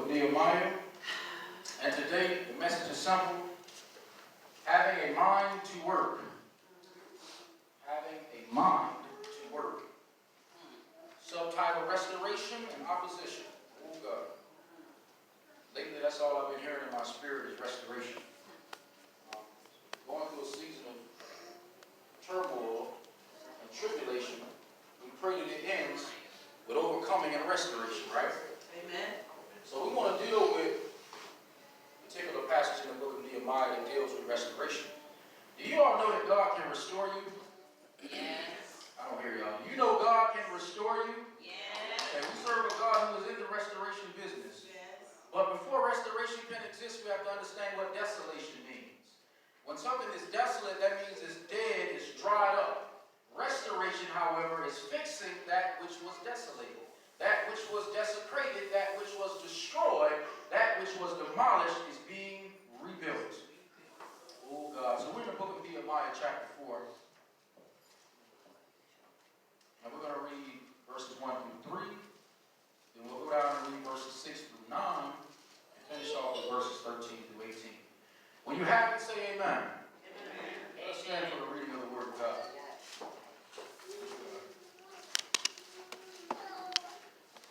of Nehemiah, and today the message is simple: having a mind to work. Having a mind to work. Subtitle: Restoration and Opposition. Oh God. Lately, that's all I've been hearing in my spirit is restoration. Going through a season of turmoil and tribulation, we pray that it ends with overcoming and restoration, right? Amen. So we want to deal with a particular passage in the book of Nehemiah that deals with restoration. Do you all know that God can restore you? Yes. I don't hear y'all. You know God can restore you? Yes. And we serve a God who is in the restoration business. Yes. But before restoration can exist, we have to understand what desolation means. When something is desolate, that means it's dead, it's dried up. Restoration, however, is fixing that which was desolated, that which was desecrated, that which was destroyed, that which was demolished is being rebuilt. Oh God. So we're in the book of Nehemiah chapter 4. And we're going to read verses 1 through 3. Then we'll go down and read verses 6 through 9. And finish off with verses 13 through 18. When you have it, say amen. Amen. Let's stand for the reading of the word of God.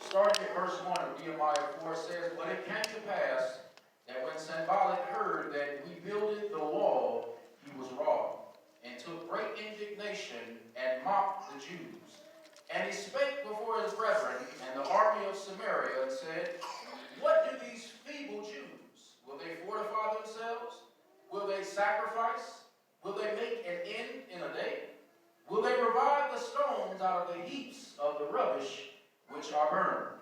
Starting at verse 1 of Nehemiah 4 says, "But it came to pass that when Sanballat heard that we builded the wall, he was wroth, and took great indignation, and mocked the Jews. And he spake before his brethren and the army of Samaria, and said, What do these feeble Jews? Will they fortify themselves? Will they sacrifice? Will they make an end in a day? Will they revive the stones out of the heaps of the rubbish which are burned?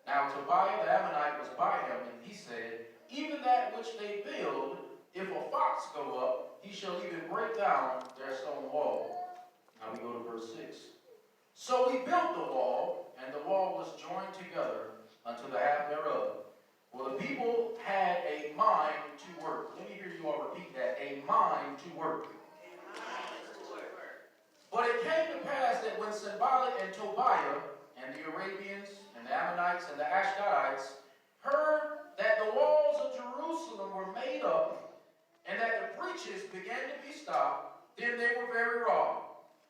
Now Tobiah the Ammonite was by him, and he said, Even that which they build, if a fox go up, he shall even break down their stone wall." Now we go to verse 6. "So we built the wall, and the wall was joined together unto the half thereof. For the people had a mind to work." Let me hear you all repeat that. A mind to work. "But it came to pass that when Sanballat and Tobiah and the Arabians and the Ammonites and the Ashdodites heard that the walls of Jerusalem were made up and that the breaches began to be stopped, then they were very wroth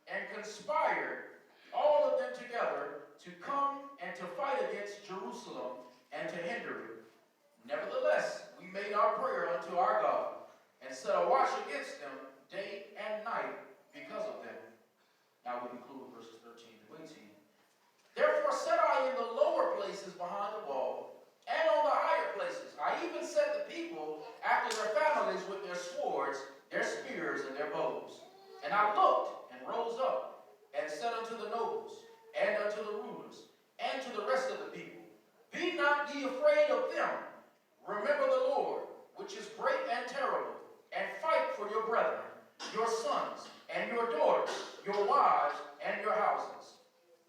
and conspired, all of them together, to come and to fight against Jerusalem and to hinder it. Nevertheless, we made our prayer unto our God and set a watch against them day and night because of them." Now we conclude verses 13 to 18. "Therefore set I in the lower places behind the wall, and on the higher places. I even set the people after their families with their swords, their spears, and their bows. And I looked and rose up, and said unto the nobles, and unto the rulers, and to the rest of the people, Be not ye afraid of them. Remember the Lord, which is great and terrible, and fight for your brethren, your sons, and your daughters, your wives, and your houses.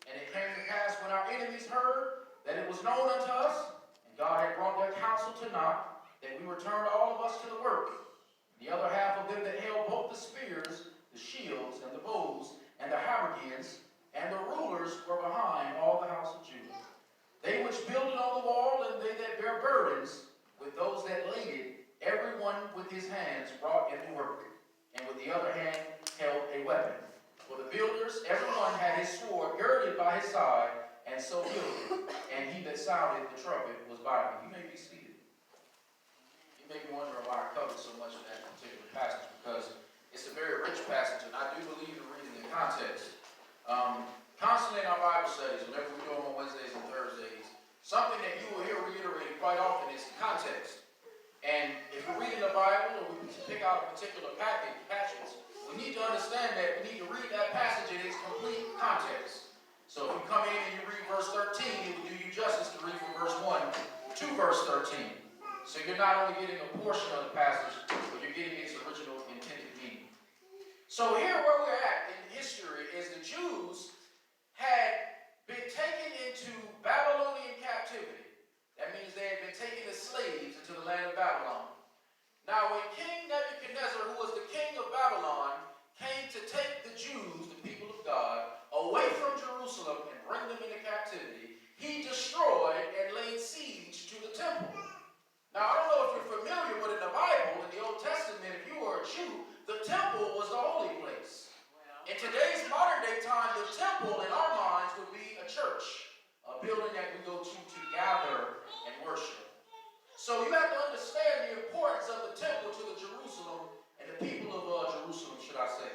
And it came to pass when our enemies heard that it was known unto us, and God had brought their counsel to naught, that we returned all of us to the work. The other half of them that held both the spears, the shields, and the bows, and the habergeons, and the rulers were behind all the house of Judah. They which builded on the wall, and they that bear burdens, with those that laid it, every one with his hands wrought in the work, and with the other hand held a weapon. For the builders, every one had his sword girded by his side, and so builded. And he that sounded the trumpet was by me." You may be seated. You may be wondering why I covered so much of that particular passage, because it's a very rich passage, and I do believe in reading the context. Constantly in our Bible studies, whenever we do them on Wednesdays and Thursdays, something that you will hear reiterated quite often is context. And if we're reading the Bible, or we pick out a particular passage, we need to understand that we need to read that passage in its complete context. So if you come in and you read verse 13, it will do you justice to read from verse 1 to verse 13. So you're not only getting a portion of the passage, but you're getting its original intended meaning. So here where we're at in history is the Jews had been taken into Babylonian captivity. That means they had been taken as slaves into the land of Babylon. Now when King Nebuchadnezzar, who was the king of Babylon, came to take the Jews, the people of God, away from Jerusalem and bring them into captivity, he destroyed and laid siege to the temple. building that we go to gather and worship. So you have to understand the importance of the temple to the Jerusalem and the people of Jerusalem, should I say.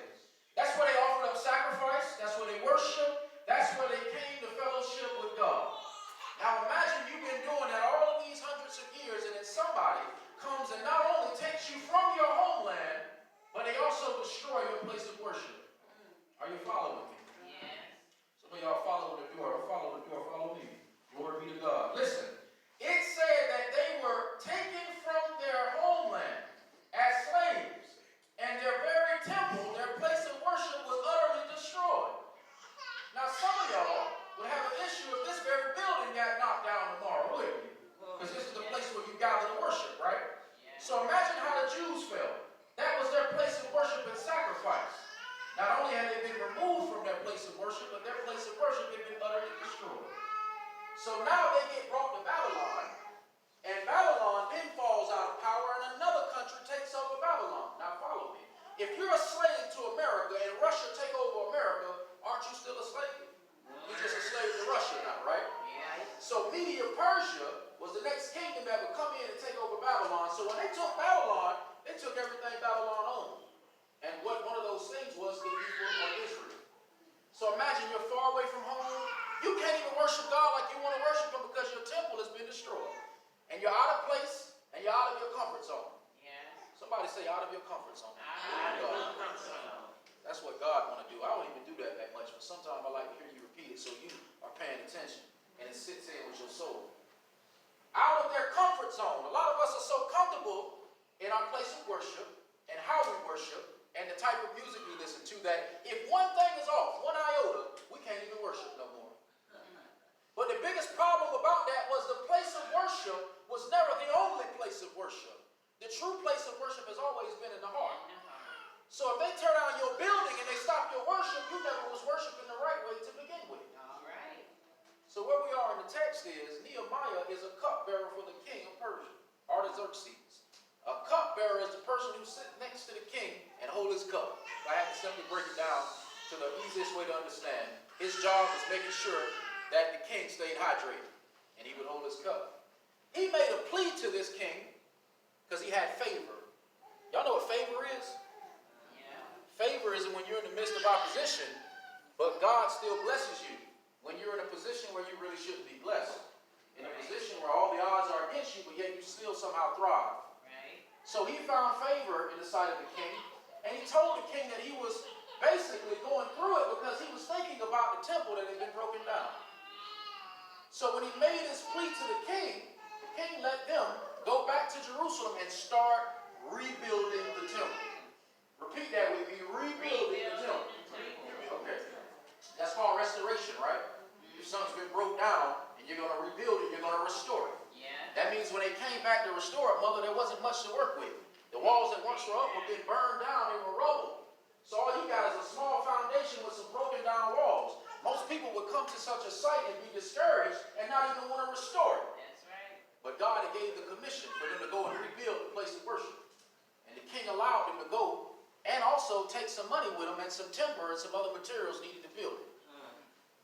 That's where they offered up sacrifice. That's where they worshiped. That's where they came to fellowship with God. Now imagine you've been doing that all of these hundreds of years, and then somebody comes and not only takes you from your homeland, but they also destroy your place of worship. Are you following me? Yes. Some of y'all follow the door. Don't follow the door. Follow me. Glory be to God. Listen. It said that they were taken from their homeland as slaves, and their very temple, their place of worship, was utterly destroyed. Now, some of y'all would have an issue if this very building got knocked down tomorrow, wouldn't you? Because this is the place where you gather to worship, right? Yes. So imagine how the Jews felt. That was their place of worship and sacrifice. Not only had they been removed from their place of worship, but their place of worship had been utterly destroyed. So now they get brought to Babylon, and Babylon then falls out of power, and another country takes over Babylon. Now follow me. If you're a slave to America and Russia take over America, aren't you still a slave? You're just a slave to Russia now, right? Yes. So Media-Persia was the next kingdom that would come in and take over Babylon. So when they took Babylon, they took everything Babylon owned. And what one of those things was the people of Israel. So imagine you're far away from home. You can't even worship God like you want to worship Him because your temple has been destroyed. And you're out of place and you're out of your comfort zone. Yes. Somebody say out of your comfort zone. Out. That's what God want to do. I don't even do that much, but sometimes I like to hear you repeat it so you are paying attention and it sits in with your soul. Out of their comfort zone. A lot of us are so comfortable in our place of worship and how we worship and the type of music we listen to that if one thing is off, one iota, we can't even worship no more. But the biggest problem about that was the place of worship was never the only place of worship. The true place of worship has always been in the heart. So if they tear down your building and they stop your worship, you never was worshiping the right way to begin with. All right. So where we are in the text is Nehemiah is a cupbearer for the king of Persia, Artaxerxes. A cupbearer is the person who sits next to the king and hold his cup. I have to simply break it down to the easiest way to understand. His job is making sure that the king stayed hydrated, and he would hold his cup. He made a plea to this king because he had favor. Y'all know what favor is? Yeah. Favor is when you're in the midst of opposition, but God still blesses you. When you're in a position where you really shouldn't be blessed. In a position where all the odds are against you, but yet you still somehow thrive. Right. So he found favor in the sight of the king, and he told the king that he was basically going through it because he was thinking about the temple that had been broken down. So when he made his plea to the king let them go back to Jerusalem and start rebuilding the temple. Repeat that with me, rebuilding the temple. Okay. That's called restoration, right? Your son's been broke down, and you're going to rebuild it, you're going to restore it. Yeah. That means when they came back to restore it, mother, there wasn't much to work with. The walls that once were up were being burned down, they were rubble. So all you got is a small foundation with some broken down walls. Most people would come to such a site and be discouraged and not even want to restore it. That's right. But God had gave the commission for them to go and rebuild the place of worship. And the king allowed them to go and also take some money with them and some timber and some other materials needed to build it.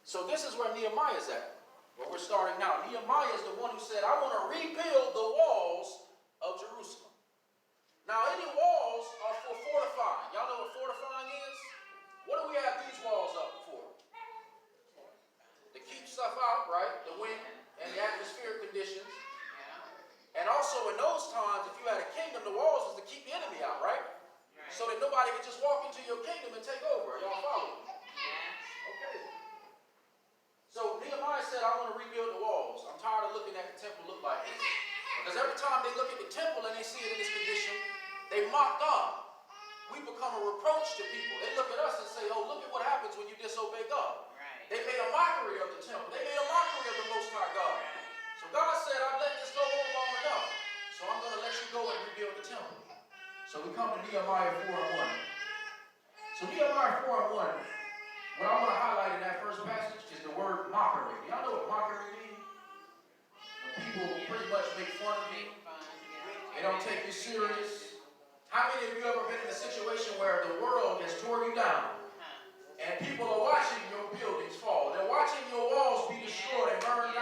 So this is where Nehemiah is at, where we're starting now. Nehemiah is the one who said, I want to rebuild the walls of Jerusalem. Now, any walls are for fortifying. Y'all know what fortifying is? What do we have these walls up for? To keep stuff out, right? The wind and the atmospheric conditions. Yeah. And also in those times, if you had a kingdom, the walls was to keep the enemy out, right? Right. So that nobody could just walk into your kingdom and take over. Y'all follow me? Yeah. Okay. So Nehemiah said, I want to rebuild the walls. I'm tired of looking at the temple look like this. Because every time they look at the temple and they see it in this condition, they mock God. We become a reproach to people. They look at us and say, oh, look at what happens when you disobey God. Right. They made a mockery of the temple. They made a mockery of the Most High God. So God said, I've let this go on long enough. So I'm going to let you go and rebuild the temple. So we come to Nehemiah 4:1. So Nehemiah 4:1, what I want to highlight in that first passage is the word mockery. Y'all know what mockery means? When people pretty much make fun of you. They don't take you serious. How many of you ever been in a situation where the world has torn you down and people are watching your buildings fall? They're watching your walls be destroyed and burned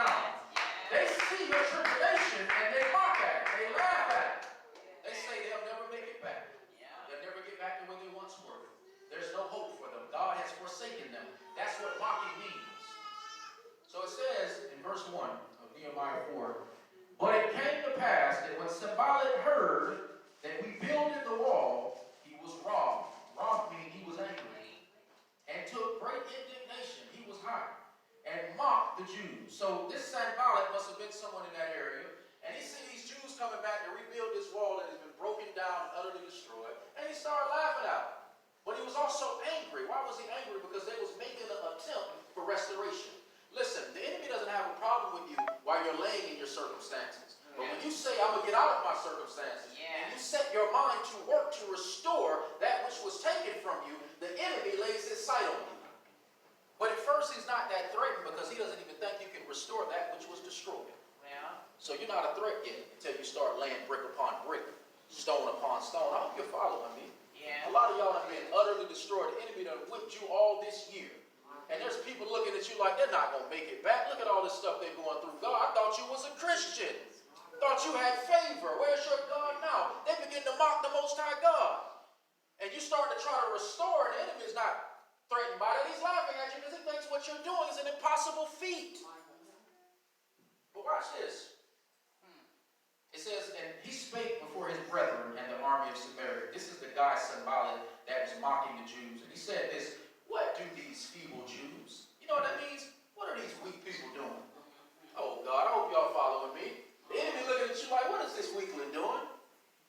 the Jews. So this Sanballat must have been someone in that area. And he see these Jews coming back to rebuild this wall that has been broken down and utterly destroyed. And he started laughing at them. But he was also angry. Why was he angry? Because they was making an attempt for restoration. Listen, the enemy doesn't have a problem with you while you're laying in your circumstances. But when you say, I'm going to get out of my circumstances, and you set your mind to work to restore that which was taken from you, the enemy lays his sight on you. But at first, he's not that threatened because he doesn't even think you can restore that which was destroyed. Well. So you're not a threat yet until you start laying brick upon brick, stone upon stone. I hope you're following me. Yeah. A lot of y'all have been utterly destroyed. The enemy done whipped you all this year. And there's people looking at you like they're not going to make it back. Look at all this stuff they're going through. God, I thought you was a Christian. Thought you had favor. Where's your God now? They begin to mock the Most High God. And you start to try to restore, and the enemy is not threatened by it. He's laughing at you because he thinks what you're doing is an impossible feat. But watch this. It says, and he spake before his brethren and the army of Samaria. This is the guy, Sanballat, that was mocking the Jews. And he said this, what do these feeble Jews? You know what that means? What are these weak people doing? Oh, God, I hope y'all following me. The enemy looking at you like, what is this weakling doing?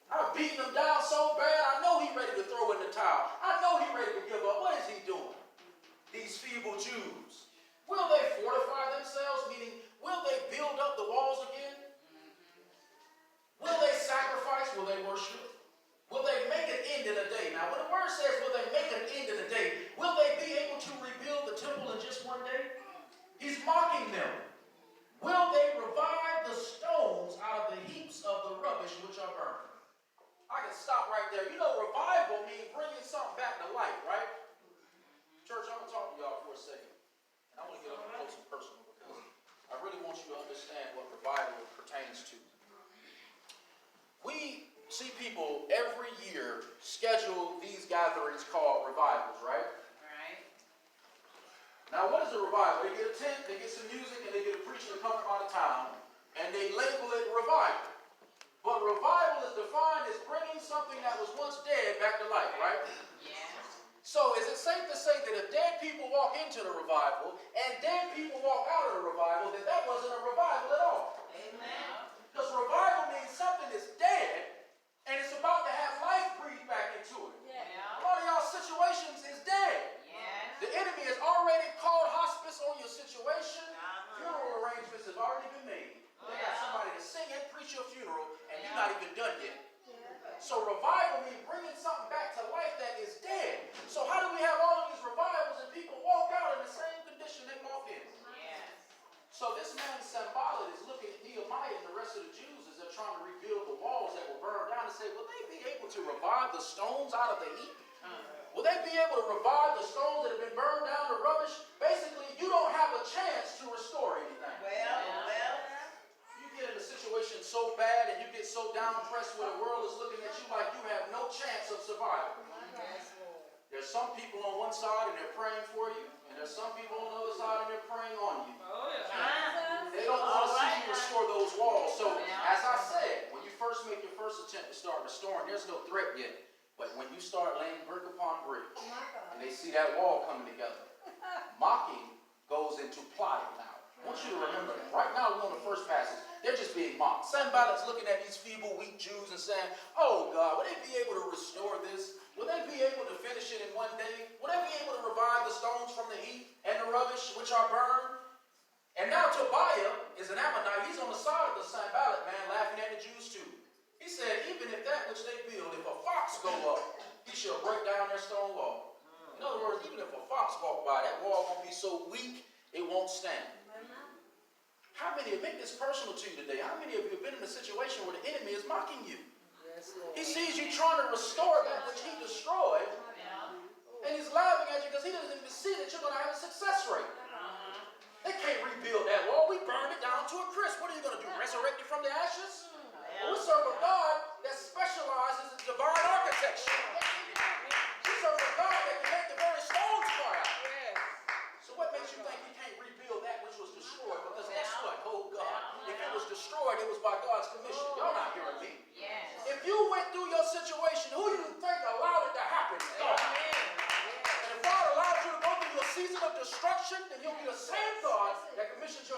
I'm beating him down so bad, I know he's ready to throw in the towel. I know he's ready to give up. What is he doing? These feeble Jews. Will they fortify themselves? Meaning, will they build up the walls again? Will they sacrifice? Will they worship? Will they make an end in a day? Now, when the word says, will they make an end in a day, will they be able to rebuild the temple in just one day? He's mocking them. Will they revive the stones out of the heaps of the rubbish which are burned? I can stop right there. You know, revival means bringing something back to life, right? Church, I'm going to talk to y'all for a second. And I want to get up close and personal because I really want you to understand what revival pertains to. We see people every year schedule these gatherings called revivals, right? Right. Now, what is a revival? They get a tent, they get some music, and they get a preacher to come from out of town, and they label it revival. But revival is defined as bringing something that was once dead back to life, right? Yes. So, is it safe to say that if dead people walk into the revival, and dead people walk out of the revival, that that wasn't a revival at all? Amen. Because revival means something is dead, and it's about to have life breathed back into it. Yeah. A lot of y'all situations is dead. Yes. The enemy has already called hospice on your situation. Funeral arrangements have already been made. They got somebody to sing and preach your funeral, and you're not even done yet. So revival means bringing something back to life that is dead. So how do we have all of these revivals and people walk out in the same condition they walked in? Yes. So this man Sanballat is looking at Nehemiah and the rest of the Jews as they're trying to rebuild the walls that were burned down and say, will they be able to revive the stones out of the heap? Will they be able to revive the stones that have been burned down to rubbish? Basically, you don't have a chance to restore anything. You get in a situation so bad and you get so down pressed where the world is looking at you like you have no chance of survival. There's some people on one side and they're praying for you, and there's some people on the other side and they're praying on you. They don't want to see you restore those walls. So, as I said, when you first make your first attempt to start restoring, there's no threat yet. But when you start laying brick upon brick, and they see that wall coming together, mocking goes into plotting now. I want you to remember that. Right now, we're on the first passage. They're just being mocked. Sanballat's looking at these feeble, weak Jews and saying, oh, God, will they be able to restore this? Will they be able to finish it in one day? Will they be able to revive the stones from the heap and the rubbish which are burned? And now Tobiah is an Ammonite. He's on the side of the Sanballat man, laughing at the Jews too. He said, even if that which they build, if a fox go up, he shall break down their stone wall. In other words, even if a fox walk by, that wall won't be so weak, it won't stand. How many, make this personal to you today, how many of you have been in a situation where the enemy is mocking you? He sees you trying to restore that which he destroyed, and he's laughing at you because he doesn't even see that you're going to have a success rate. They can't rebuild that wall. We burned it down to a crisp. What are you going to do, resurrect it from the ashes? We serve a God that specializes in divine architecture. We serve a God that can make the very stones cry out. So what makes you think he can't rebuild that which was destroyed? Because guess what? Oh God, if it was destroyed, it was by God's commission. Y'all not hearing me. If you went through your situation, who do you think allowed it to happen? God. And if God allowed you to go through your season of destruction, then he'll be the same God that commissions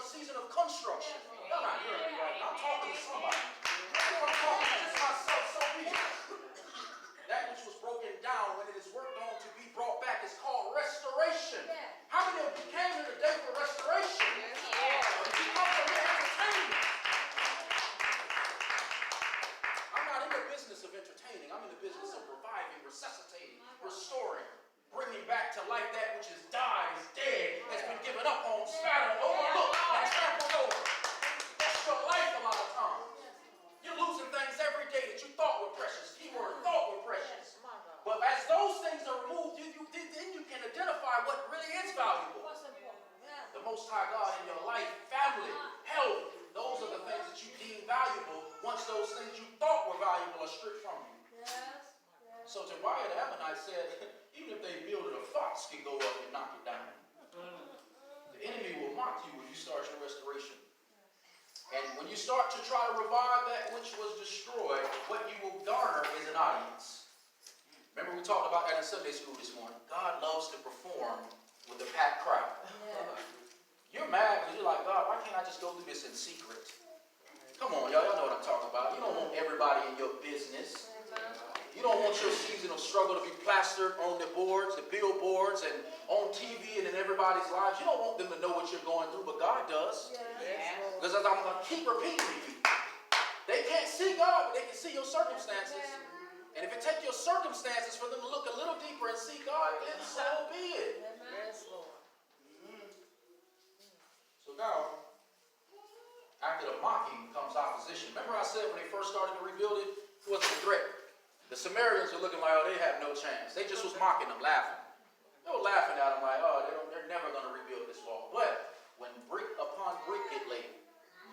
your life, family, health. Those are the things that you deem valuable once those things you thought were valuable are stripped from you. Yes. So Tobiah the Ammonite said, even if they build it, a fox can go up and knock it down. The enemy will mock you when you start your restoration. And when you start to try to revive that which was destroyed, what you will garner is an audience. Remember we talked about that in Sunday school this morning. God loves to perform with a packed crowd. Yeah. You're mad because you're like, God, why can't I just go through this in secret? Come on, y'all know what I'm talking about. You don't want everybody in your business. You don't want your season of struggle to be plastered on the boards, the billboards, and on TV and in everybody's lives. You don't want them to know what you're going through, but God does. Because as I'm going to keep repeating to you, they can't see God, but they can see your circumstances. And if it takes your circumstances for them to look a little deeper and see God, then so be it. Yes, Lord. So now, after the mocking comes opposition. Remember I said when they first started to rebuild it, it wasn't a threat. The Samaritans were looking like, oh, they have no chance. They just was mocking them, laughing. They were laughing at them like, oh, they're never going to rebuild this wall. But when brick upon brick get laid,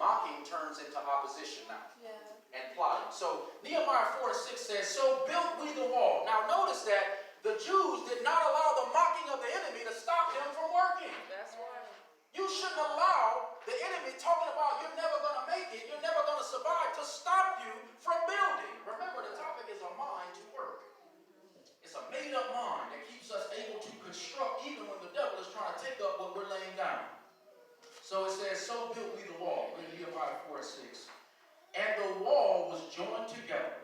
mocking turns into opposition now. Yeah. And plotting. So Nehemiah 4:6 says, so built we the wall. Now notice that the Jews did not allow the mocking of the enemy to stop them from working. That's right. You shouldn't allow the enemy talking about you're never going to make it, you're never going to survive, to stop you from building. Remember, the topic is a mind to work. It's a made-up mind that keeps us able to construct even when the devil is trying to take up what we're laying down. So it says, so built we the wall, in Nehemiah 4:6. And the wall was joined together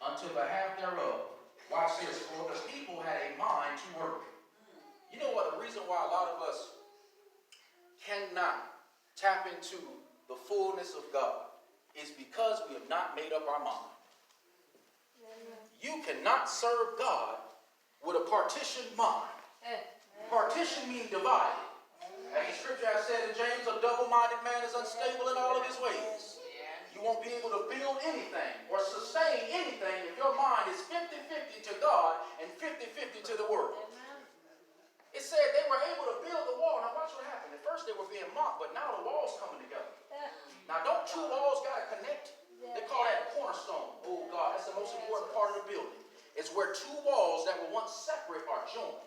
unto the half thereof. Watch this, for the people had a mind to work. You know what? The reason why a lot of us cannot tap into the fullness of God is because we have not made up our mind. You cannot serve God with a partitioned mind. Partition means divided. As the scripture has said in James, a double-minded man is unstable in all of his ways. You won't be able to build anything or sustain anything if your mind is 50-50 to God and 50-50 to the world. It said they were able to build the wall. Now watch what happened. At first they were being mocked, but now the wall's coming together. Now don't two walls got to connect? They call that a cornerstone. Oh God, that's the most important part of the building. It's where two walls that were once separate are joined.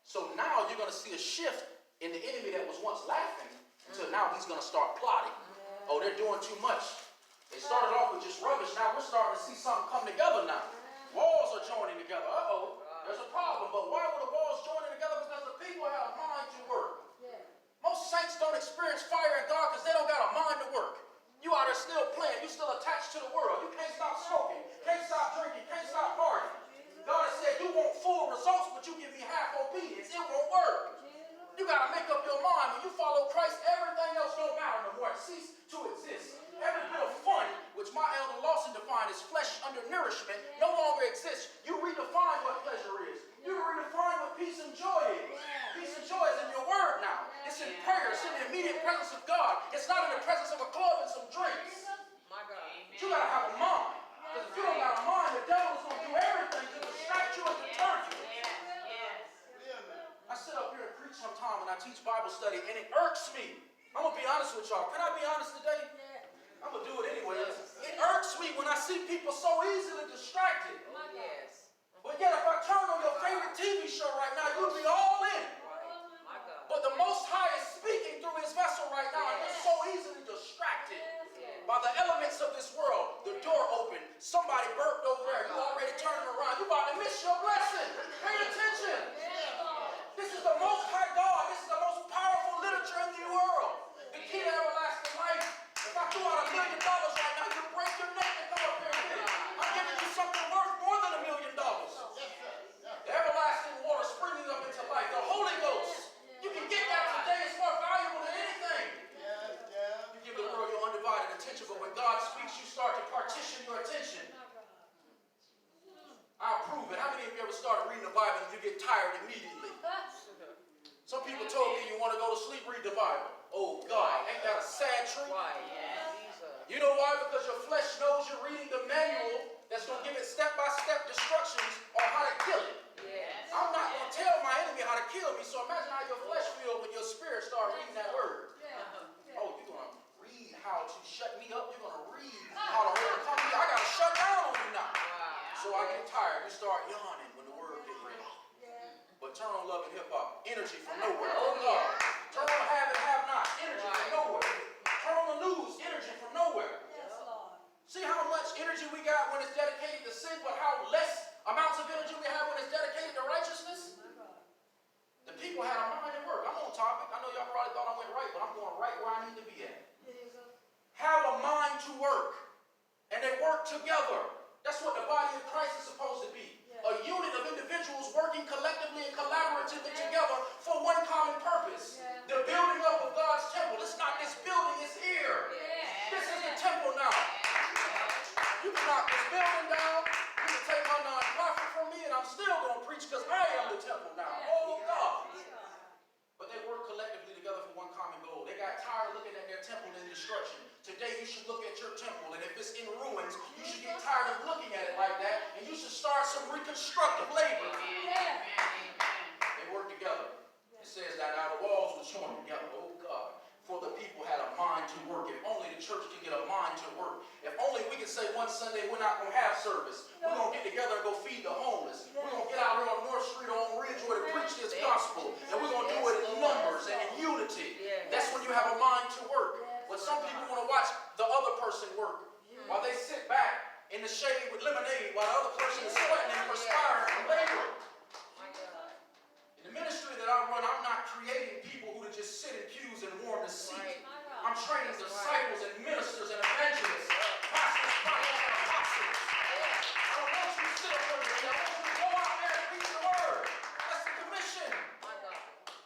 So now you're going to see a shift in the enemy that was once laughing until now he's going to start plotting. Oh, they're doing too much. They started off with just rubbish. Now we're starting to see something come together now. Walls are joining together. Uh-oh, there's a problem. But why were the walls joining together? Because the people have a mind to work. Most saints don't experience fire in God because they don't got a mind to work. You out there still playing. You still attached to the world. You can't stop smoking. Can't stop drinking. Can't stop partying. God has said you want full results, but you give me half obedience. It won't work. You got to make up your mind. When you follow Christ, everything else don't matter no more. It ceases to exist. Every bit of fun, which my elder Lawson defined as flesh under nourishment, no longer exists. You redefine what pleasure is. You redefine what peace and joy is. Peace and joy is in your word now. It's in prayer. It's in the immediate presence of God. It's not in the presence of a club and some drinks. My God. But you got to have a mind. Because if you don't got a mind, the devil is going to do everything to distract you and deter you. I sit up here and preach sometime when I teach Bible study, and it irks me. I'm going to be honest with y'all. Can I be honest today? I'm going to do it anyway. It irks me when I see people so easily distracted. But yet, if I turn on your favorite TV show right now, you'll be all in. But the Most High is speaking through his vessel right now, and you're so easily distracted by the elements of this world. The door opened. Somebody burped over there. You already turning around. You about to miss your blessing. Pay attention. This is the Most High God. This is the most powerful literature in the world. The key to everlasting life. If I threw out $1 million right now, you'd break your neck and come up here and get it. I'm giving you something worth more than $1 million. The everlasting water springing up into life. The Holy Ghost. You can get that today. It's more valuable than anything. You give the world your undivided attention, but when God speaks, you start to partition your attention. I'll prove it. How many of you ever started reading the Bible and you get tired immediately? Some people told me you want to go to sleep, read the Bible. Oh God, ain't that a sad truth? You know why? Because your flesh knows you're reading the manual that's going to give it step-by-step instructions on how to kill it. I'm not going to tell my enemy how to kill me, so imagine how your flesh feels when your spirit starts reading that word. energy from nowhere. Oh God. Turn on have and have not, energy from nowhere. Turn on the news, energy from nowhere. Yes, Lord. See how much energy we got when it's dedicated to sin, but how less amounts of energy we have when it's dedicated to righteousness? My God. The people had a mind at work. I'm on topic. I know y'all probably thought I went right, but I'm going right where I need to be at. There you go. Have a mind to work. And they work together. That's what the body of Christ is supposed to be. A unit of individuals working collectively and collaboratively together for one common purpose. The building up of God's temple. It's not this building, it's here. This is the temple now. You can knock this building down. You can take my non-profit from me and I'm still going to preach because I am the temple now. Oh God. But they work collectively together for one common goal. They got tired of looking at their temple in destruction. Today you should look at your temple, and if it's in ruins, you should get tired of looking at it like that, and you should start some reconstructive labor. They work together. It says that now the walls were joined together. Oh God. For the people had a mind to work. If only the church can get a mind to work. If only we can say one Sunday we're not going to have service. We're going to get together and go feed the homeless. We're going to get out here on North Street or on Ridgeway to preach this gospel. And we're going to do it in numbers and in unity. That's when you have a mind to work. But some people want to watch the other person work while they sit back in the shade with lemonade while the other person is sweating and perspiring and laboring. In the ministry that I run, I'm not creating people who to just sit in pews and warm the seat. I'm training disciples and ministers and evangelists, pastors, prophets, and apostles. I don't want you to sit up under me. I want you to go out there and preach the word. That's the commission.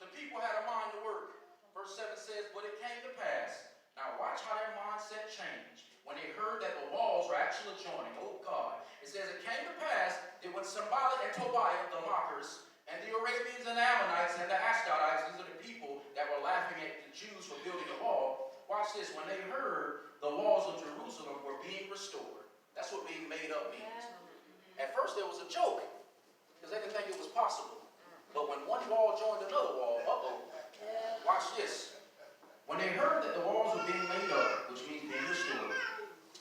The people had a mind to work. Verse 7 says, but it came to pass. Now watch how their mindset changed. When they heard that the walls were actually joining, oh God. It says it came to pass that when Sanballat and Tobiah, the mockers, and the Arabians and the Ammonites and the Ashdodites, these are the people that were laughing at the Jews for building a wall. Watch this. When they heard the walls of Jerusalem were being restored. That's what being made up means. At first there was a joke because they didn't think it was possible. But when one wall joined another wall, watch this. When they heard that the walls were being made up, which means being restored,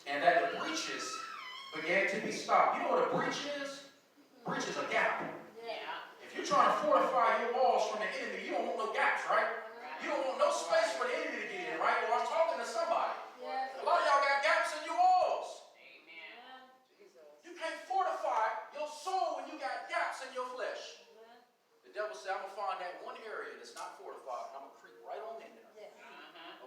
and that the breaches began to be stopped. You know what a breach is? Breach is a gap. If you're trying to fortify your walls from the enemy, you don't want no gaps, right? You don't want no space for the enemy to get in, right? Well, I'm talking to somebody. A lot of y'all got gaps in your walls. You can't fortify your soul when you got gaps in your flesh. The devil said, I'm going to find that one area that's not fortified, and I'm going to creep right on in there.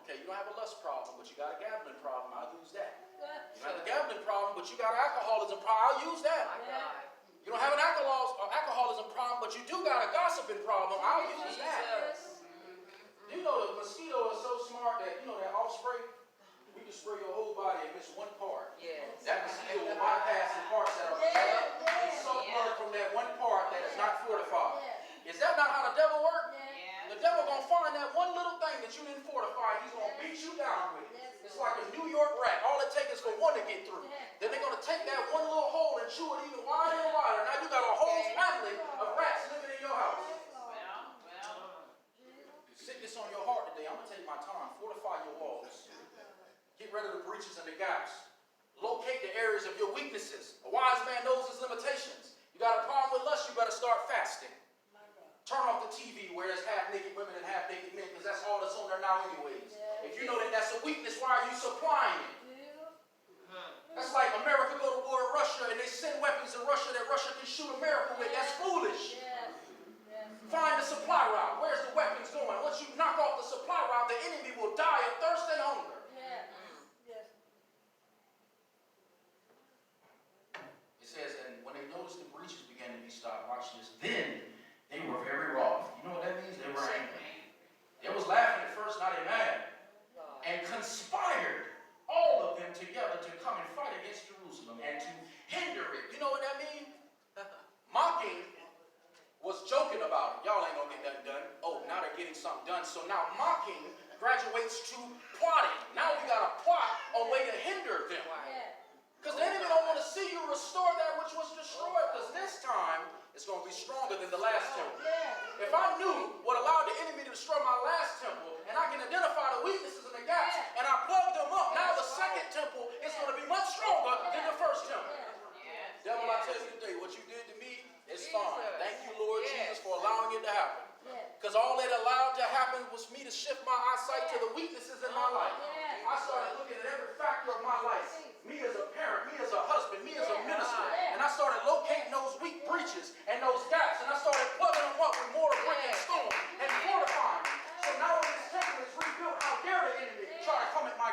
Okay, you don't have a lust problem, but you got a gambling problem. I'll use that. You don't have a gambling problem, but you got an alcoholism problem. I'll use that. You don't have an alcoholism problem, but you do got a gossiping problem. I'll use that. You know the mosquito is so smart that, you know that off spray? We can spray your whole body and miss one part. That mosquito will bypass the parts that are protected and suck blood from that one part that is not fortified. Is that not how the devil works? The devil going to find that one little thing that you didn't fortify. He's going to beat you down with it. It's like a New York rat. All it takes is for one to get through. Then they're going to take that one little hole and chew it even wider and wider. Now you got a whole family of rats living in your house. Sickness on your heart today. I'm going to take my time. Fortify your walls. Get rid of the breaches and the gaps. Locate the areas of your weaknesses. A wise man knows his limitations. You got a problem with lust, you better start fasting. Turn off the TV where there's half-naked women and half-naked men, because that's all that's on there now anyways. If you know that that's a weakness, why are you supplying it? That's like America go to war with Russia and they send weapons to Russia that Russia can shoot America with. That's foolish. Find the supply route. Where's the weapons going? Once you knock off the supply route, the enemy will die of thirst and hunger. It says, and when they noticed the breaches began to be stopped, watch this, then they were very wroth. You know what that means? They were angry. They was laughing at first, now they mad. And conspired, all of them together, to come and fight against Jerusalem and to hinder it. You know what that means? Mocking was joking about it. Y'all ain't gonna get nothing done. Oh, now they're getting something done. So now mocking graduates to plotting. Now we got to plot a way to hinder them. Because the enemy don't want to see you restore that which was destroyed. Because this time, it's going to be stronger than the last temple. If I knew what allowed the enemy to destroy my last temple, and I can identify the weaknesses and the gaps, and I plug them up, now the second temple is going to be much stronger than the first temple. Devil, I tell you today, what you did to me is fine. Thank you, Lord Jesus, for allowing it to happen. Because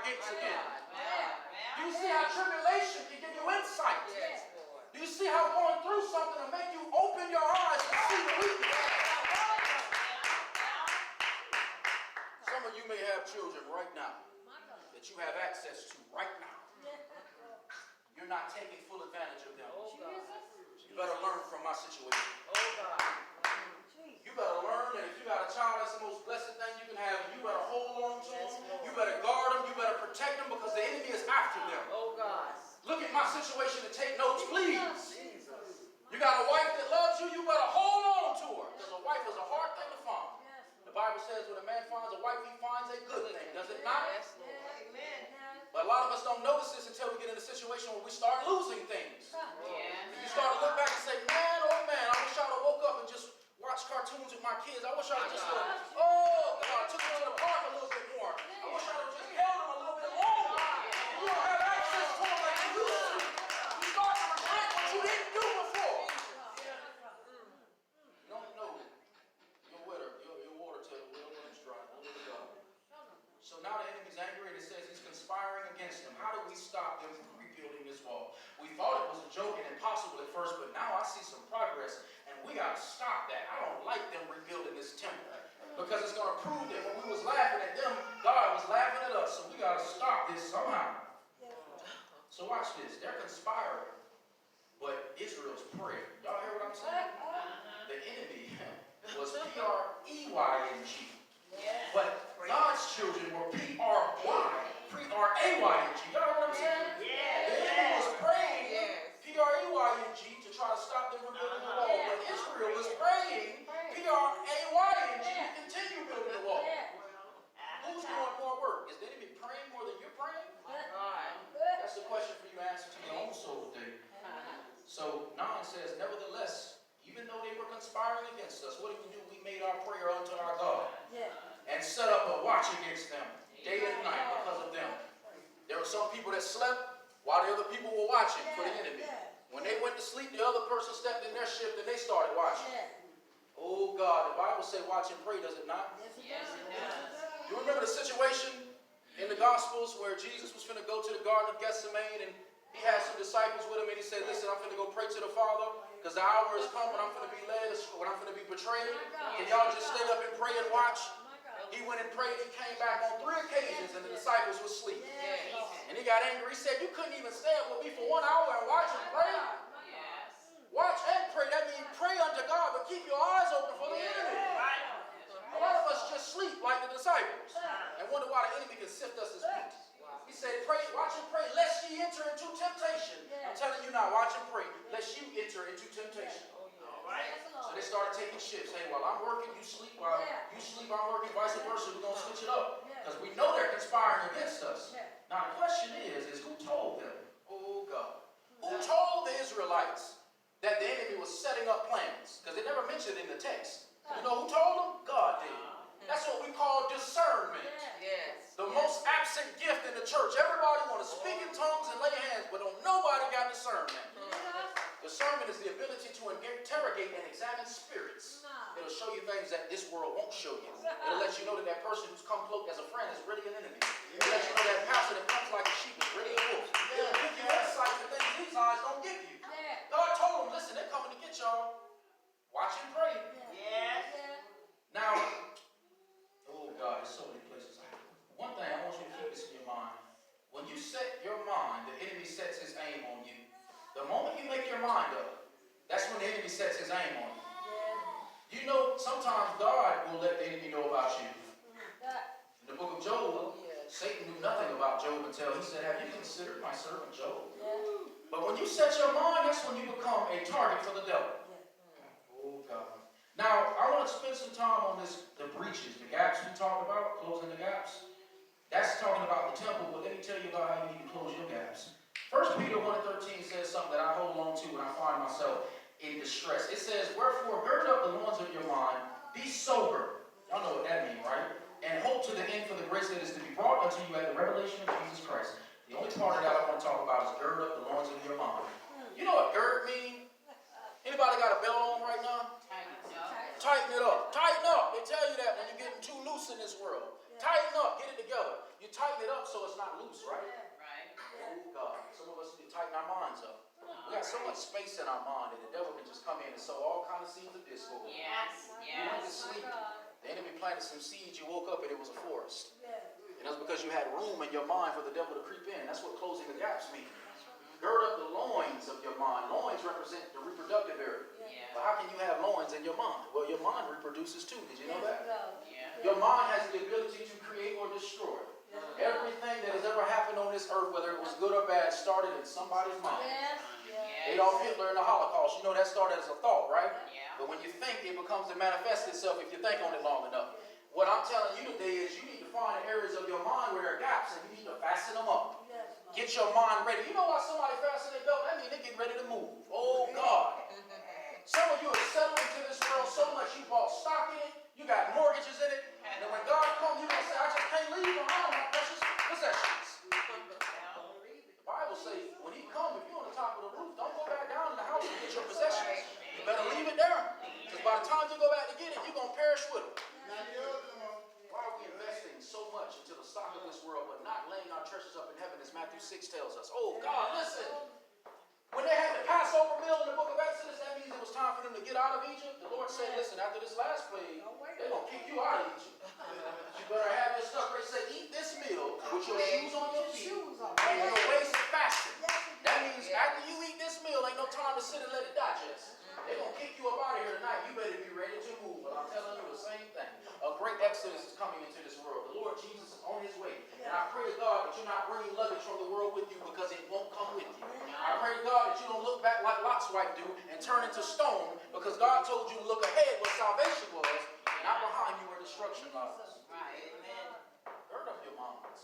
gates again? Do you Well, see how tribulation can give you insight? yes, Lord. Do you see how going through something will make you open your eyes and see the weakness? Some of you may have children right now that you have access to right now. You're not taking full advantage of them. Oh, God. You better learn from my situation. Oh, God. You better learn that if you got a child, that's the most blessed thing you can have. You better hold on to them. You better guard them. You better protect them because the enemy is after them. Oh, God. Look at my situation and take notes, please. Jesus. You got a wife that loves you, you better hold on to her. Because a wife is a hard thing to find. The Bible says when a man finds a wife, he finds a good thing. Does it not? Yes, Lord. Amen. But a lot of us don't notice this until we get in a situation where we start losing things. Yes. You start to look back and say, man, oh man, I wish I'd have woke up and just watched cartoons with my kids. I wish I'd just took them to the park a little bit more. I wish I'd have just held them a little bit longer. You don't have access to them like you used to. You start to regret what you didn't do before. You don't know your water till the well runs dry. Glory to God. So now the enemy's angry and it says he's conspiring against them. How do we stop them from rebuilding this wall? We thought it was a joke and impossible at first, but now I see some progress and we got to stop that. I don't like them rebuilding this temple because it's going to prove that when we was laughing at them, God was laughing at us. So we got to stop this somehow. So watch this. They're conspiring, but Israel's praying. Y'all hear what I'm saying? The enemy was P-R-E-Y-N-G. Yes. But God's children were P-R-A-Y-N-G. Y'all know what I'm saying? Yes. The enemy was praying Yes. P-R-E-Y-N-G to try to stop them from building the wall. But Israel was praying P-R-A-Y-N-G to continue building the wall. Who's doing more work? Is the enemy praying more than you're praying? God. That's the question for you to answer to your own soul today. So 9 says, nevertheless, even though they were conspiring against us, what did we do? We made our prayer unto our God and set up a watch against them day and night because of them. There were some people that slept while the other people were watching for the enemy. When they went to sleep, the other person stepped in their shift and they started watching. Oh God, the Bible says watch and pray, does it not? Yes, it does. You remember the situation in the Gospels where Jesus was finna go to the Garden of Gethsemane and he had some disciples with him and he said, listen, I'm finna go pray to the Father because the hour is coming when I'm finna be led, when I'm finna be betrayed. Can y'all just stand up and pray and watch? He went and prayed. He came back on 3 occasions and the disciples were asleep. And he got angry. He said, you couldn't even stand with me for 1 hour and watch and pray? Yes. Watch and pray. That means pray unto God, but keep your eyes open for the enemy. A lot of us just sleep like the disciples and wonder why the enemy can sift us as wheat. He said, pray, watch and pray, lest ye enter into temptation. I'm telling you now, watch and pray, lest you enter into temptation. So they started taking shifts. Hey, while I'm working, you sleep. While you sleep, I'm working. Vice versa. We're going to switch it up. Because we know they're conspiring against us. Now, the question is who told them? Oh, God. Who told the Israelites that the enemy was setting up plans? Because they never mentioned it in the text. You know who told them? God did. That's what we call discernment. Yes. The most absent gift in the church. Everybody want to speak in tongues and lay hands, but don't nobody got discernment. Discernment is the ability to interrogate and examine spirits. It'll show you things that this world won't show you. It'll let you know that that person who's come cloaked as a friend is really an enemy. It'll let you know that pastor that comes like a sheep is really a wolf. It'll give you insight to things these eyes don't give you. God told them, listen, they're coming to get y'all. Watch and pray. Yes. Now, oh God, there's so many places. One thing I want you to keep this in your mind. When you set your mind, the enemy sets his aim on you. The moment you make your mind up, that's when the enemy sets his aim on you. You know, sometimes God will let the enemy know about you. In the book of Job, Satan knew nothing about Job until he said, have you considered my servant Job? But when you set your mind, that's when you become a target for the devil. Oh God. Now, I want to spend some time on the breaches, the gaps we talked about, closing the gaps. That's talking about the temple, but let me tell you about how you need to close your gaps. 1 Peter 1:13 says something that I hold on to when I find myself in distress. It says, wherefore, gird up the loins of your mind, be sober. Y'all know what that means, right? And hope to the end for the grace that is to be brought unto you at the revelation of Jesus Christ. The only part of that I want to talk about is gird up the loins of your mind. You know what gird means? Anybody got a belt on right now? Tighten it up. Tighten up. They tell you that when you're getting too loose in this world. Tighten up. Get it together. You tighten it up so it's not loose, right? Right. Oh God, some of us need to tighten our minds up. We got so much space in our mind that the devil can just come in and sow all kinds of seeds of discord. Yes. You went to sleep. The enemy planted some seeds. You woke up and it was a forest. And that's because you had room in your mind for the devil to creep in. That's what closing the gaps means. Gird up the loins of your mind. Loins represent the reproductive area. Yeah. But how can you have loins in your mind? Well, your mind reproduces too. Did you know that? Yeah. Your mind has the ability to create or destroy. Everything that has ever happened on this earth, whether it was good or bad, started in somebody's mind. Adolf Hitler and the Holocaust, you know that started as a thought, right? Yeah. But when you think, it becomes to manifest itself if you think on it long enough. What I'm telling you today is you need to find the areas of your mind where there are gaps and you need to fasten them up. Get your mind ready. You know why somebody fasten their belt? That means they're getting ready to move. Oh God. Some of you have settled into this world so much you bought stock in it, you got mortgages in it, and then when God comes, you're going to say, I just can't leave behind my precious possessions. The Bible says, when he comes, if you're on the top of the roof, don't go back down in the house and get your possessions. You better leave it there. Because by the time you go back to get it, you're going to perish with it. Why are we investing so much into the stock of this world, but not laying our treasures up in heaven, as Matthew 6 tells us? Oh, God, listen. When they had the Passover meal in the book of Exodus, that means it was time for them to get out of Egypt. The Lord said, listen, after this last plague, they're going to kick you out of Egypt. You better have your stuff ready. Say, eat this meal with your shoes on your feet and your waist fastened. That means after you eat this meal, ain't no time to sit and let it digest. They're going to kick you up out of here tonight. You better be ready to move. But I'm telling you the same thing. A great exodus is coming into this world. The Lord Jesus is on his way. And I pray to God that you're not bringing luggage from the world with you because it won't come with you. I pray to God that you don't look back like Lot's wife do and turn into stone because God told you to look ahead where salvation was, not behind you where destruction lies. Right. Amen. Gird up your minds.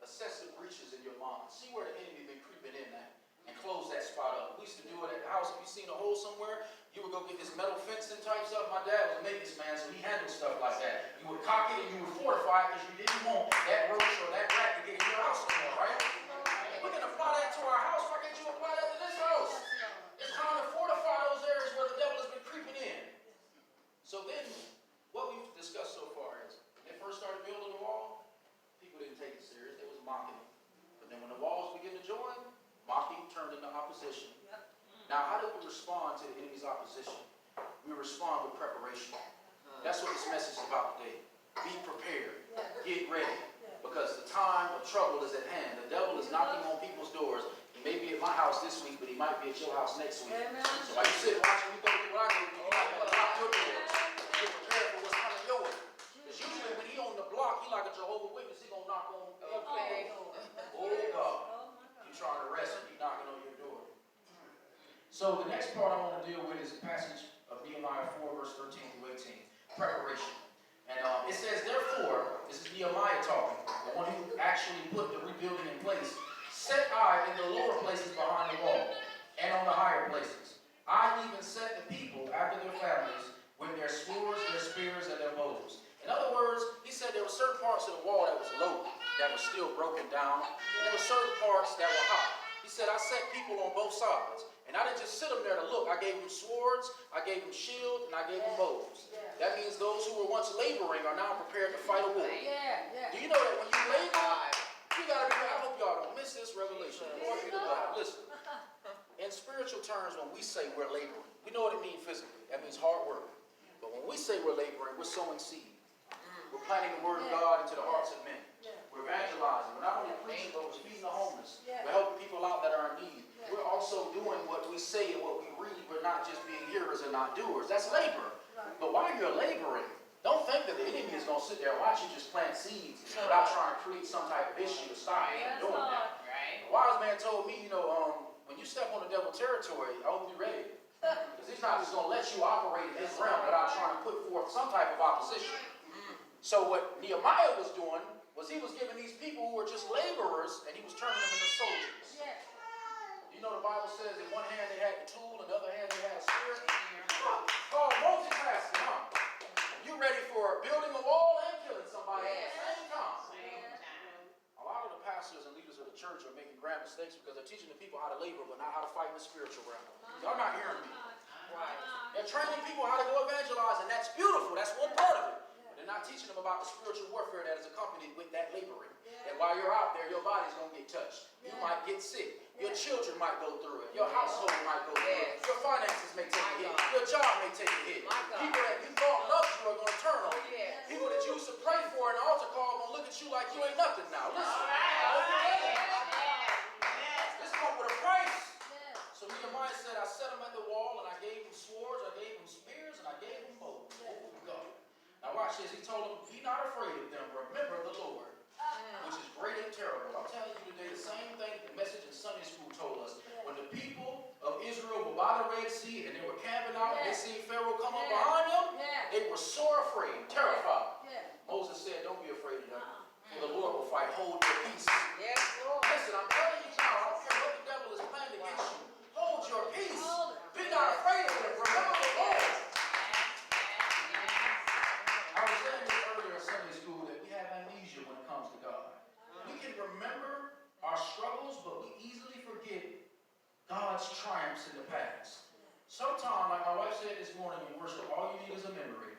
Assess the breaches in your mind. See where the enemy been creeping in at. And close that spot up. We used to do it at the house. If you seen a hole somewhere, you would go get this metal fencing type stuff. My dad was a maintenance man, so he handled stuff like that. You would cock it and you would fortify it because you didn't want that roach or that rat to get in your house anymore, right? We can apply that to our house. Why can't you apply that to this house? It's time to fortify those areas where the devil has been creeping in. So then, what we've discussed so far is, when they first started building the wall, people didn't take it serious. They was mocking it. But then when the walls began to join, mocking turned into opposition. Now, how do we respond to the enemy's opposition? We respond with preparation. That's what this message is about today. Be prepared. Get ready. Because the time of trouble is at hand. The devil is knocking on people's doors. He may be at my house this week, but he might be at your house next week. So while you sit watching me go do what I do, you might want to lock your doors. Get prepared for what's coming your way. Because usually when he on the block, he like a Jehovah's Witness. He going to knock on every door. Oh, God. You're trying to rest and he's knocking on your door. So the next part I want to deal with is a passage of Nehemiah 4, verse 13 through 18. Preparation. And it says, therefore, this is Nehemiah talking, the one who actually put the rebuilding in place. Set I in the lower places behind the wall, and on the higher places. I even set the people after their families with their swords, their spears, and their bows. In other words, he said there were certain parts of the wall that was low, that was still broken down, and there were certain parts that were high. He said, I set people on both sides. And I didn't just sit them there to look. I gave them swords, I gave them shields, and I gave them bows. That means those who were once laboring are now prepared to fight a war. Do you know that when you labor, you got to be, I hope y'all don't miss this revelation. Glory be to God. Listen, in spiritual terms, when we say we're laboring, we know what it means physically. That means hard work. But when we say we're laboring, we're sowing seed. We're planting the word of God into the hearts of men. We're evangelizing. We're not only preaching, but we're feeding the homeless. We're helping people out that are in need. We're also doing what we say and what we read. We're not just being hearers and not doers. That's labor. But while you're laboring, don't think that the enemy is going to sit there and watch you just plant seeds without trying to create some type of issue to stop you from doing that. A wise man told me, when you step on the devil's territory, I hope you're ready. Because he's not just going to let you operate in his realm without trying to put forth some type of opposition. So what Nehemiah was doing was he was giving these people who were just laborers, and he was turning them into soldiers. You know the Bible says in one hand they had the tool, in the other hand they had a spear. Called multitasking, huh? You ready for building a wall and killing somebody at the same time. A lot of the pastors and leaders of the church are making grand mistakes because they're teaching the people how to labor, but not how to fight in the spiritual realm. Y'all not hearing me. They're training people how to go evangelize, and that's beautiful. That's one part of it. They're not teaching them about the spiritual warfare that is accompanied with that laboring. That while you're out there, your body's going to get touched. You might get sick. Your children might go through it. Your household might go through it. Your finances may take a hit. Your job may take a hit. People that you thought loved you are going to turn on you. People that you used to pray for in the altar call are going to look at you like you ain't nothing now. Listen. This comes with a price. So Nehemiah said, I set them at the wall, and I gave them swords, I gave them spears, and I gave them bows. Oh, God. Now watch this. He told them, be not afraid of them. Remember the Lord, which is great and terrible. I'm telling you today the same thing the message in Sunday school told us. When the people of Israel were by the Red Sea and they were camping out and they seen Pharaoh come up behind them, they were sore afraid, terrified. Moses said, don't be afraid of them. For the Lord will fight. Hold your peace. Listen, I'm telling you now, I don't care what the devil is planning against you. Hold your peace. Be not afraid of them. Remember the Lord. I was saying this earlier in Sunday school that we have amnesia when it comes to God. We can remember our struggles, but we easily forget God's triumphs in the past. Sometimes, like my wife said this morning in worship, all you need is a memory.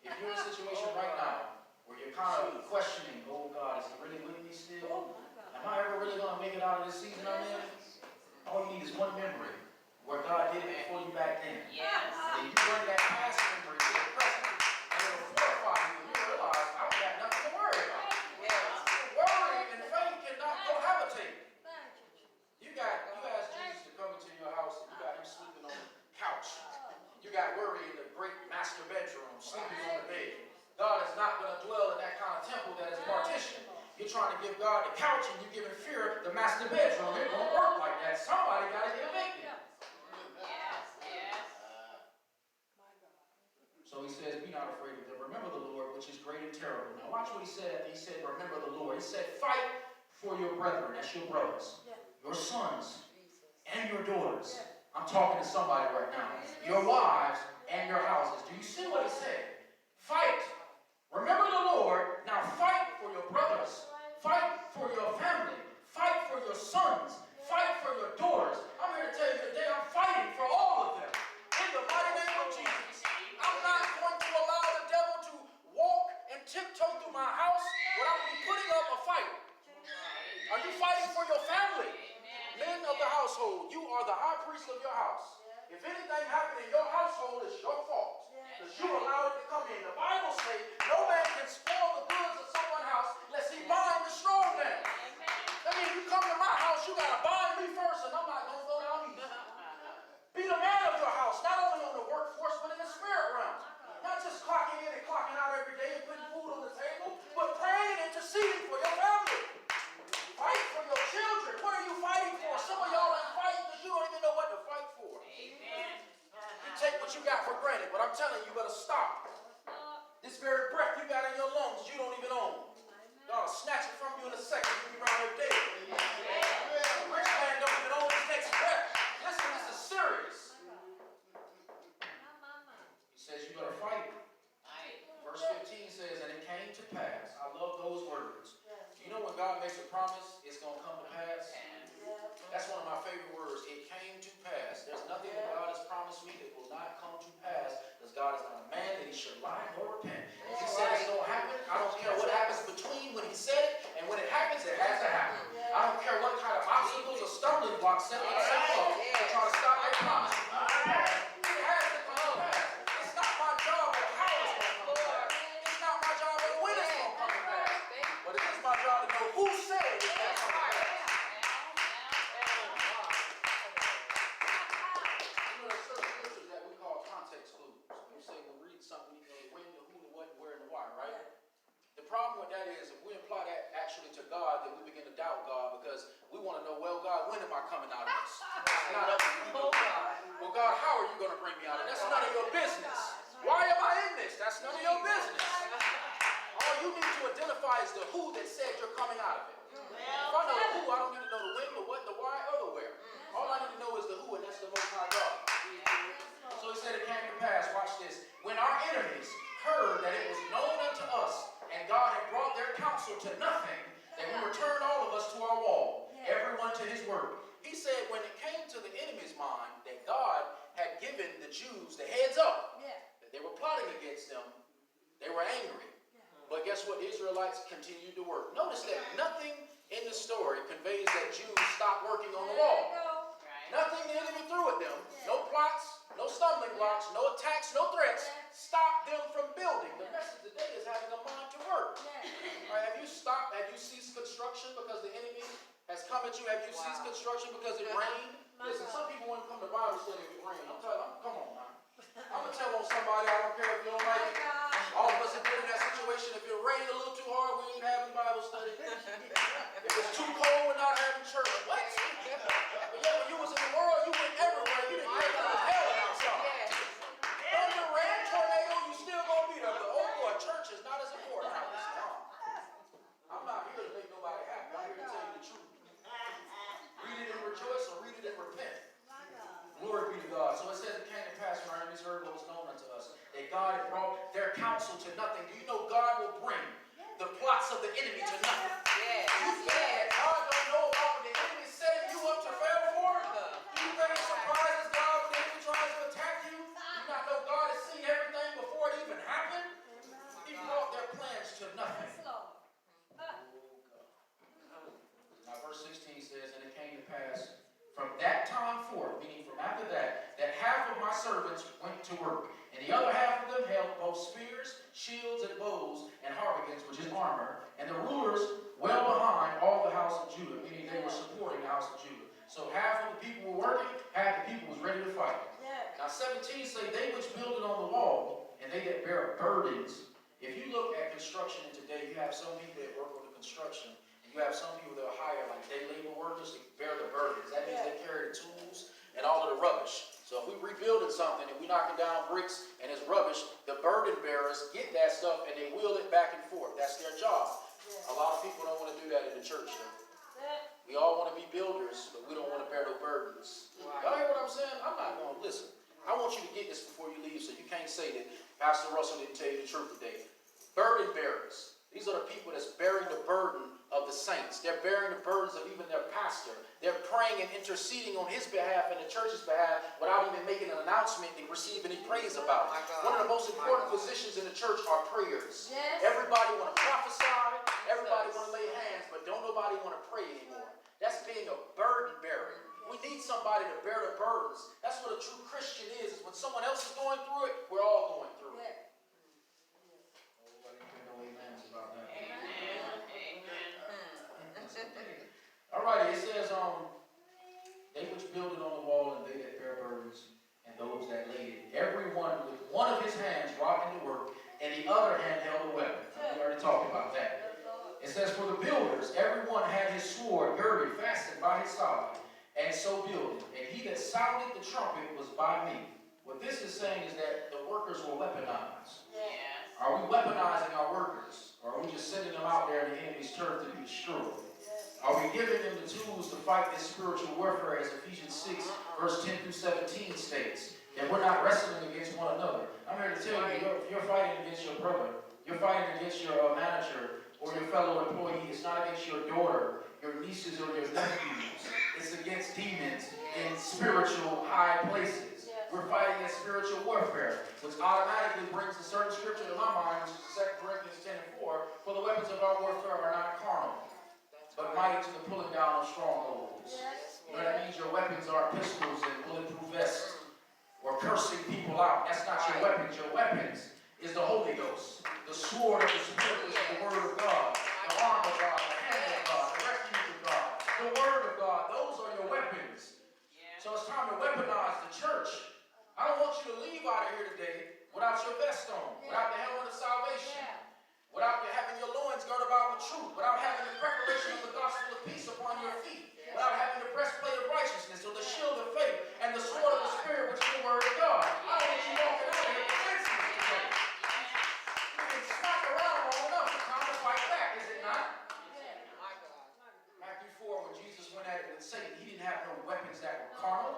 If you're in a situation right now where you're kind of questioning, oh God, is he really with me still? Am I ever really going to make it out of this season I'm in? All you need is one memory where God did it for you back then. And you bring that past memory to the present, and it will fortify you, and you realize I've got nothing to worry about. Worry and faith cannot cohabitate. You asked Jesus to come into your house, and you got him sleeping on the couch. You got worry in the great master bedroom, sleeping on the bed. God is not going to dwell in that kind of temple that is partitioned. You're trying to give God the couch and you're giving fear the master bedroom. It won't work like that. Somebody got to get evicted. So he says, be not afraid of them. Remember the Lord, which is great and terrible. Now watch what he said. He said, remember the Lord. He said, fight for your brethren. That's your brothers. Your sons and your daughters. I'm talking to somebody right now. Your wives and your houses. Do you see what he said? Fight. Remember the Lord. Now fight for your brothers. Fight for your family. Fight for your sons. Fight for your daughters. I'm here to tell you today I'm fighting for all of them. In the mighty name of Jesus. I'm not going to allow the devil to walk and tiptoe through my house without me putting up a fight. Are you fighting for your family? Men of the household, you are the high priest of your house. If anything happened in your household, it's your fault. Because you allowed it to come in. The Bible says no man can spoil the goods of someone's house unless he bind the strong man. That means you come to my house, you got to bind me first, and I'm not going to go down easy. Be the man of your house, not only on the workforce, but in the spirit realm. Not just clocking in and clocking out every day and putting food on the table, but praying and interceding for your family. Fight for your children. What are you fighting for? Some of y'all ain't fighting because you don't even know what to fight for. You take what you got for granted, but I'm telling you, you better stop. This very breath you got in your lungs, you don't even own. God will snatch it from you in a second. You'll be around here dead. The rich man don't even own his next breath. Listen, this is serious. He says you better fight. Verse 15 says, and it came to pass. I love those words. You know when God makes a promise, it's going to come to pass? That's one of my favorite words. It came to pass. There's nothing that God has promised me that will not come to pass, because God is not a man that he should lie nor repent. If he said it's going to happen, I don't care what happens between when he said it and when it happens, it has to happen. I don't care what kind of obstacles or stumbling blocks set themselves up to try to stop that promise. It has to come to pass. It's not my job or how it's going to come to pass. It's not my job or when it's going to come to pass. But it is my job to know who said it's going to come to pass. The problem with that is if we apply that actually to God, then we begin to doubt God because we want to know, well, God, when am I coming out of this? It's not up to you. Well, God, how are you going to bring me out of this? That's none of your business. Why am I in this? That's none of your business. All you need to identify is the who that said you're coming out of it. If I know the who, I don't need to know the when, the what, the why, or the where. All I need to know is the who, and that's the Most High God. So he said it came to pass, watch this, when our enemies heard that it was known unto us, and God had brought their counsel to nothing, that we returned all of us to our wall, everyone to his work. He said when it came to the enemy's mind that God had given the Jews the heads up, that they were plotting against them, they were angry. guess what? The Israelites continued to work. Notice that nothing in the story conveys that Jews stopped working on the wall. Nothing the enemy threw at them, no plots, no stumbling blocks, no attacks, no threats, stopped them from building. The message today is having a mind to work. All right, have you ceased construction because the enemy has come at you? Have you ceased construction because it rained? Listen, some people want to come to Bible study if it rains. I'm telling them, come on now. I'm going to tell on somebody, I don't care if you don't like it. All of us have been in that situation. If it rained a little too hard, we ain't having Bible study. If it's too cold, we're not having church. What? But yeah, when you was in the world, you went everywhere. You didn't care if it was hell outside. Thunder, rain, tornado, you still going to be there. But oh boy, church is not as important. Now, listen, I'm not here to make nobody happy. I'm here to tell you the truth. Read it and rejoice, or read it and repent. Glory be to God. So it says it came to pass when our enemies heard what was known unto us, that God had brought their counsel to nothing. Do you know God will bring the plots of the enemy to nothing? Yes. You think that God don't know about what the enemy is setting you up to fail for? Do you think it surprises God when the enemy tries to attack you? Do you not know God has seen everything before it even happened? He brought their plans to nothing. Now verse 16 says, and it came to pass from that time forth, meaning from after that, that half of my servants went to work, and the other half of them held both spears, shields, and bows, and harbigans, which is armor, and the rulers well behind all the house of Judah, meaning they were supporting the house of Judah. So half of the people were working, half the people was ready to fight. Now 17 say, they which builded on the wall, and they that bear burdens. If you look at construction in today, you have some people that work on the construction, you have some people that are hired like day labor workers to bear the burdens. That means they carry the tools and all of the rubbish. So if we rebuilding something and we knocking down bricks and it's rubbish, the burden bearers get that stuff and they wheel it back and forth. That's their job. A lot of people don't want to do that in the church though. We all want to be builders, but we don't want to bear no burdens. Y'all hear what I'm saying? I'm not going to listen. I want you to get this before you leave so you can't say that Pastor Russell didn't tell you the truth today. Burden bearers. These are the people that's bearing the burden of the saints. They're bearing the burdens of even their pastor. They're praying and interceding on his behalf and the church's behalf without even making an announcement they receive any praise about. One of the most important positions in the church are prayers. Everybody want to prophesy. Everybody want to lay hands, but don't nobody want to pray anymore. That's being a burden bearer. We need somebody to bear the burdens. That's what a true Christian is when someone else is going through it, we're all going through it. All right, it says, they which builded on the wall and they that bear burdens and those that laid it. Everyone with one of his hands wrought into work and the other hand held a weapon. We already talked about that. It says, for the builders, everyone had his sword girded, fastened by his side, and so builded. And he that sounded the trumpet was by me. What this is saying is that the workers were weaponized. Yes. Are we weaponizing our workers? Or are we just sending them out there in the enemy's turf to be destroyed? Are we giving them the tools to fight this spiritual warfare, as Ephesians 6, verse 10 through 17 states, that we're not wrestling against one another? I'm here to tell you, if you're fighting against your brother, you're fighting against your manager or your fellow employee, it's not against your daughter, your nieces, or your nephews. It's against demons in spiritual high places. We're fighting in spiritual warfare, which automatically brings a certain scripture to my mind, which is 2 Corinthians 10 and 4, for the weapons of our warfare are not carnal, but mighty to the pulling down of strongholds. You know, that means your weapons are pistols and bulletproof vests or cursing people out. That's not your weapons. Your weapons is the Holy Ghost. The sword of the Spirit is the Word of God. The arm of God, the hand of God, the refuge of God, the Word of God. Those are your weapons. So it's time to weaponize the church. I don't want you to leave out of here today without your vest on, without the helmet of salvation, without having your loins girded about with truth, without having the preparation of the gospel of peace upon your feet, without having the breastplate of righteousness or the shield of faith and the sword of the Spirit, which is the word of God. I don't want you walking out of here defenseless today. You've been smacked around long enough. It's time to fight back, is it not? Matthew 4, when Jesus went at it with Satan, he didn't have no weapons that were carnal.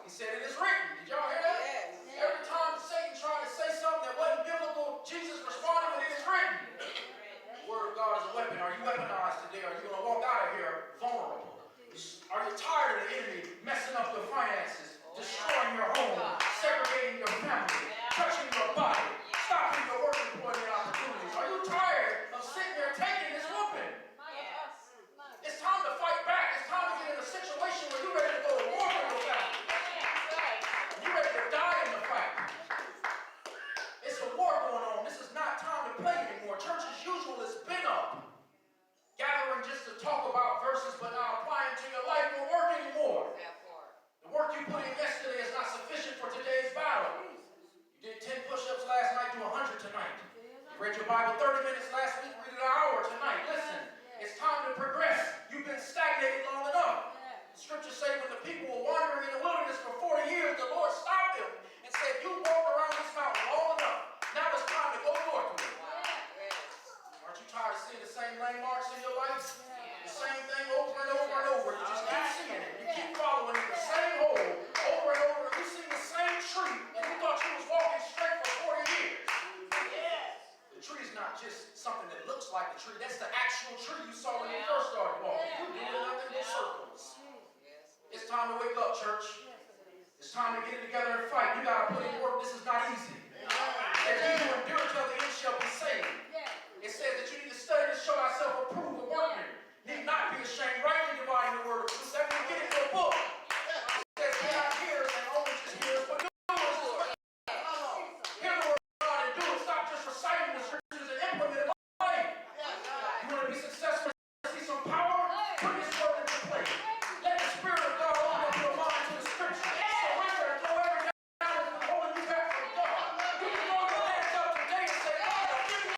He said it is written. Did y'all hear that? Every time Satan tried to say something that wasn't biblical, Jesus responded with it is written. The word of God is a weapon. Are you weaponized today? Are you going to walk out church. It's time to get it together and fight. You got to put in work. This is not easy. It says, "He who endures till the end shall be saved." It says that you need to study to show thyself approved, a workman. Need not be ashamed, rightly dividing the word of truth. That means get into a book. It says, "Be not hearers and only just hearers, but doers as well." Hear the word of God and do it. Stop just reciting the scriptures and implement it in life. You want to be successful, see some power? Put this word into place. Let the Spirit of God open up your mind to the scriptures. Surrender and throw every doubt that's been holding you back from God. You can throw your hands up today and say, "God, give me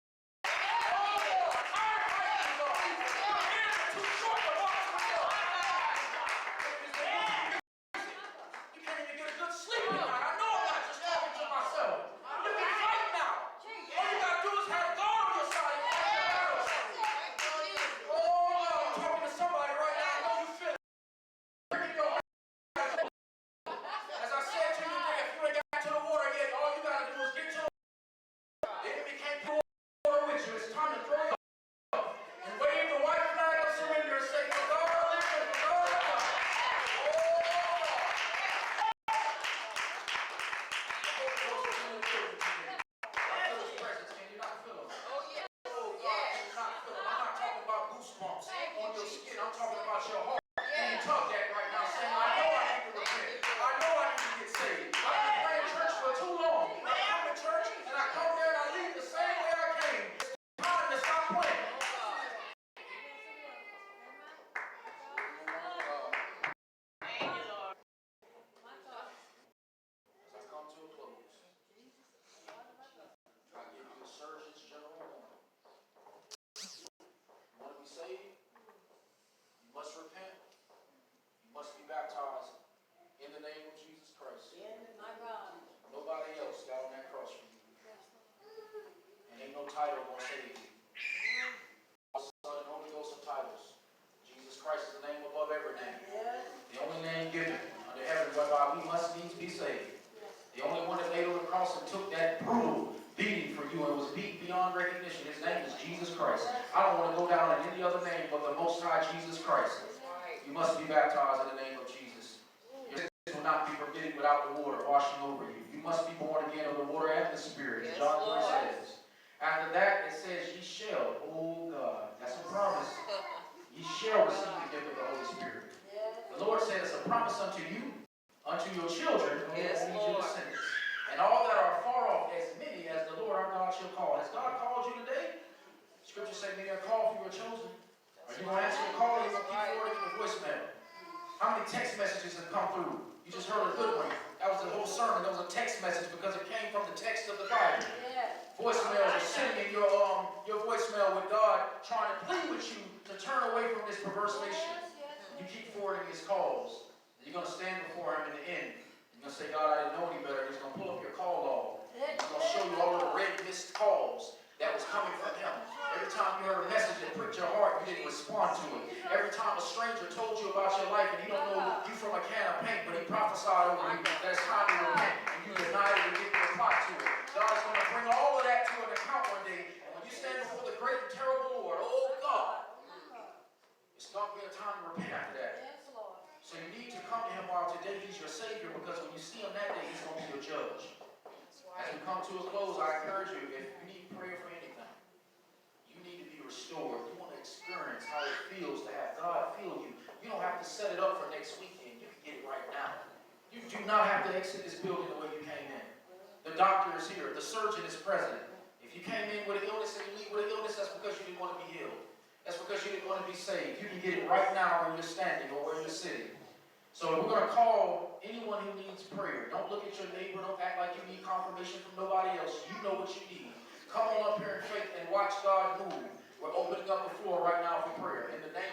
title won't save you. Son and Holy Ghost of titles. Jesus Christ is the name above every name. The only name given under heaven whereby we must needs be saved. The only one that laid on the cross and took that brutal beating for you and was beat beyond recognition. His name is Jesus Christ. I don't want to go down in any other name but the Most High Jesus Christ. You must be baptized in the name of Jesus. Your sins will not be forgiven without the water washing over you. You must be born again of the water and the Spirit, as John 3 says. After that, it says, "Ye shall," oh God, that's a promise. "Ye shall receive the gift of the Holy Spirit." The Lord said it's a promise unto you, unto your children, and your descendants, and all that are far off, as many as the Lord our God shall call. Has God called you today? Scripture say, "Many are called, few are chosen." Are you going to answer the call, or are you going to keep forwarding the voicemail? How many text messages have come through? You just heard a good one. That was the whole sermon. That was a text message because it came from the text of the Bible. Voicemails are sitting in your voicemail with God trying to plead with you to turn away from this perverse nation. You keep forwarding his calls. You're going to stand before him in the end. You're going to say, "God, I didn't know any better." He's going to pull up your call log. He's going to show you all of the red missed calls that was coming from him. Every time you heard a message that pricked your heart, you didn't respond to it. Every time a stranger told you about your life and he don't know you from a can of paint, but he prophesied over you that it's time to repent, and you denied it and didn't reply to it. God is going to bring all of that to an account one day, and when you stand before the great and terrible Lord, oh God, it's going to be a time to repent after that. So you need to come to him while today he's your Savior, because when you see him that day, he's going to be your judge. As we come to a close, I encourage you, if you need prayer for anything, you need to be restored. You want to experience how it feels to have God feel you. You don't have to set it up for next weekend. You can get it right now. You do not have to exit this building the way you came in. The doctor is here. The surgeon is present. If you came in with an illness and you leave with an illness, that's because you didn't want to be healed. That's because you didn't want to be saved. You can get it right now where you're standing or where you're sitting. So we're going to call anyone who needs prayer. Don't look at your neighbor. Don't act like you need confirmation from nobody else. You know what you need. Come on up here in faith and watch God move. We're opening up the floor right now for prayer. In the name